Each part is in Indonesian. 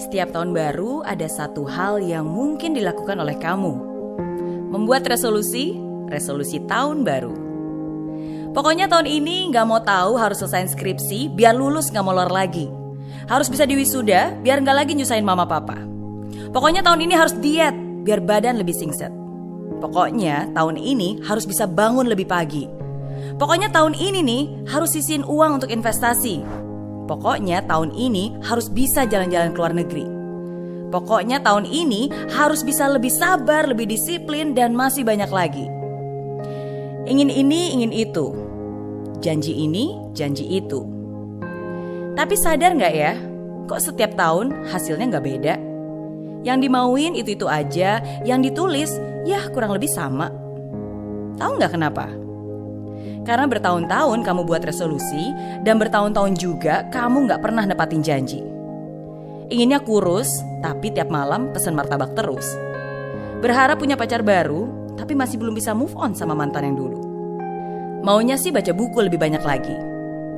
Setiap tahun baru ada satu hal yang mungkin dilakukan oleh kamu. Membuat resolusi tahun baru. Pokoknya tahun ini gak mau tahu harus selesai skripsi biar lulus gak molor lagi. Harus bisa diwisuda biar gak lagi nyusahin mama papa. Pokoknya tahun ini harus diet biar badan lebih singset. Pokoknya tahun ini harus bisa bangun lebih pagi. Pokoknya tahun ini nih harus sisihin uang untuk investasi. Pokoknya tahun ini harus bisa jalan-jalan ke luar negeri. Pokoknya tahun ini harus bisa lebih sabar, lebih disiplin, dan masih banyak lagi. Ingin ini, ingin itu. Janji ini, janji itu. Tapi sadar gak ya, kok setiap tahun hasilnya gak beda? Yang dimauin itu-itu aja, yang ditulis ya kurang lebih sama. Tahu gak kenapa? Karena bertahun-tahun kamu buat resolusi dan bertahun-tahun juga kamu gak pernah nepatin janji. Inginnya kurus, tapi tiap malam pesen martabak terus. Berharap punya pacar baru, tapi masih belum bisa move on sama mantan yang dulu. Maunya sih baca buku lebih banyak lagi,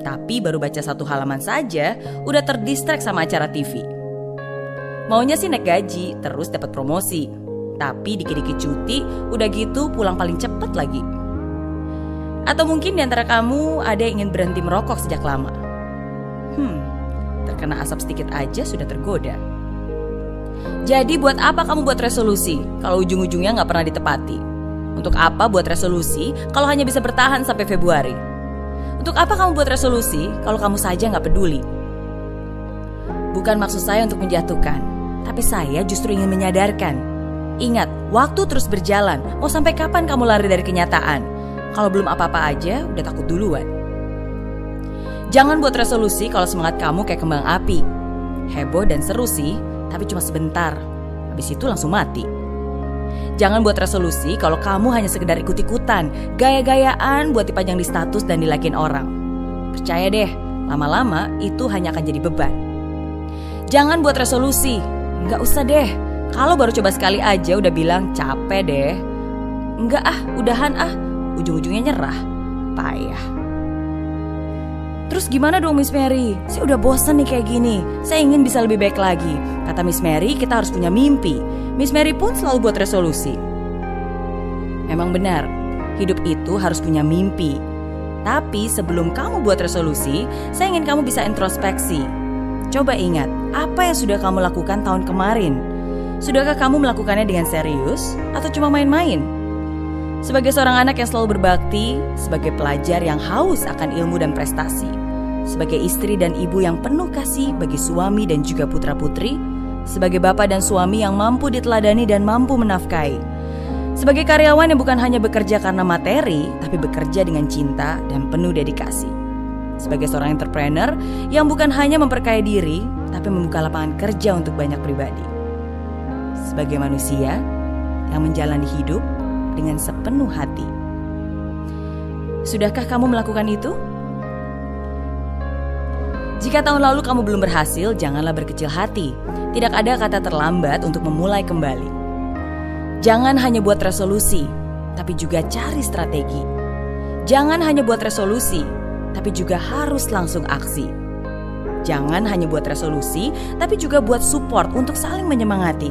tapi baru baca 1 halaman saja udah terdistract sama acara TV. Maunya sih naik gaji, terus dapat promosi, tapi dikit-dikit cuti, udah gitu pulang paling cepet lagi. Atau mungkin di antara kamu ada yang ingin berhenti merokok sejak lama. Terkena asap sedikit aja sudah tergoda. Jadi buat apa kamu buat resolusi kalau ujung-ujungnya gak pernah ditepati? Untuk apa buat resolusi kalau hanya bisa bertahan sampai Februari? Untuk apa kamu buat resolusi kalau kamu saja gak peduli? Bukan maksud saya untuk menjatuhkan, tapi saya justru ingin menyadarkan. Ingat, waktu terus berjalan. Mau sampai kapan kamu lari dari kenyataan? Kalau belum apa-apa aja, udah takut duluan. Jangan buat resolusi kalau semangat kamu kayak kembang api. Heboh dan seru sih, tapi cuma sebentar. Habis itu langsung mati. Jangan buat resolusi kalau kamu hanya sekedar ikut-ikutan, gaya-gayaan buat dipajang di status dan dilakin orang. Percaya deh, lama-lama itu hanya akan jadi beban. Jangan buat resolusi, nggak usah deh. Kalau baru coba sekali aja udah bilang capek deh. Enggak udahan ujung-ujungnya nyerah. Payah. Terus gimana dong Miss Mary? Saya udah bosan nih kayak gini. Saya ingin bisa lebih baik lagi. Kata Miss Mary, kita harus punya mimpi. Miss Mary pun selalu buat resolusi. Memang benar, hidup itu harus punya mimpi. Tapi sebelum kamu buat resolusi, saya ingin kamu bisa introspeksi. Coba ingat, apa yang sudah kamu lakukan tahun kemarin? Sudahkah kamu melakukannya dengan serius atau cuma main-main? Sebagai seorang anak yang selalu berbakti, sebagai pelajar yang haus akan ilmu dan prestasi, sebagai istri dan ibu yang penuh kasih bagi suami dan juga putra-putri, sebagai bapak dan suami yang mampu diteladani dan mampu menafkahi, sebagai karyawan yang bukan hanya bekerja karena materi, tapi bekerja dengan cinta dan penuh dedikasi, sebagai seorang entrepreneur yang bukan hanya memperkaya diri, tapi membuka lapangan kerja untuk banyak pribadi, sebagai manusia yang menjalani hidup dengan sepenuh hati. Sudahkah kamu melakukan itu? Jika tahun lalu kamu belum berhasil, janganlah berkecil hati. Tidak ada kata terlambat untuk memulai kembali. Jangan hanya buat resolusi, tapi juga cari strategi. Jangan hanya buat resolusi, tapi juga harus langsung aksi. Jangan hanya buat resolusi, tapi juga buat support untuk saling menyemangati.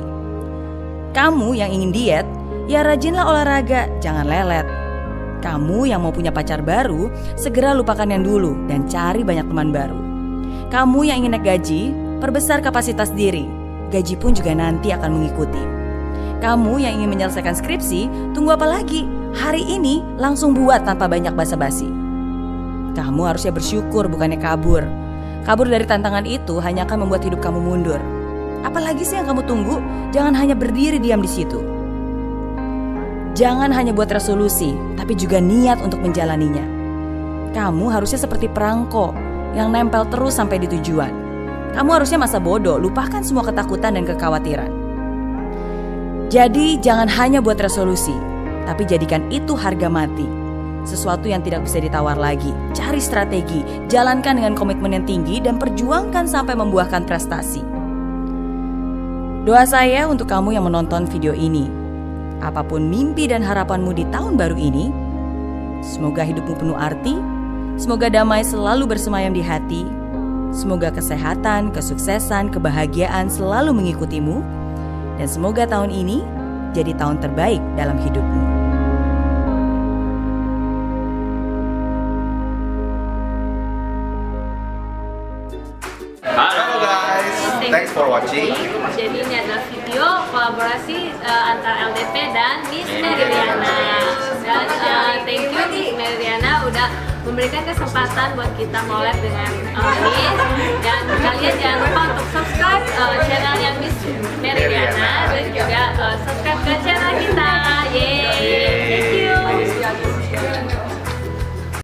Kamu yang ingin diet, ya rajinlah olahraga, jangan lelet. Kamu yang mau punya pacar baru, segera lupakan yang dulu dan cari banyak teman baru. Kamu yang ingin naik gaji, perbesar kapasitas diri. Gaji pun juga nanti akan mengikuti. Kamu yang ingin menyelesaikan skripsi, tunggu apa lagi? Hari ini langsung buat tanpa banyak basa-basi. Kamu harusnya bersyukur bukannya kabur. Kabur dari tantangan itu hanya akan membuat hidup kamu mundur. Apalagi sih yang kamu tunggu? Jangan hanya berdiri diam di situ. Jangan hanya buat resolusi, tapi juga niat untuk menjalaninya. Kamu harusnya seperti perangko yang nempel terus sampai di tujuan. Kamu harusnya masa bodoh, lupakan semua ketakutan dan kekhawatiran. Jadi jangan hanya buat resolusi, tapi jadikan itu harga mati. Sesuatu yang tidak bisa ditawar lagi. Cari strategi, jalankan dengan komitmen yang tinggi dan perjuangkan sampai membuahkan prestasi. Doa saya untuk kamu yang menonton video ini. Apapun mimpi dan harapanmu di tahun baru ini, semoga hidupmu penuh arti, semoga damai selalu bersemayam di hati, Semoga kesehatan, kesuksesan, kebahagiaan selalu mengikutimu. Dan semoga tahun ini jadi tahun terbaik dalam hidupmu. Halo guys, thanks for watching. Jadi ini adalah video kolaborasi antara LDP dan Miss Meriana. Dan thank you Miss Meriana udah memberikan kesempatan buat kita collab dengan Miss. Dan kalian jangan lupa untuk subscribe channel yang Miss Meriana dan juga subscribe ke channel kita.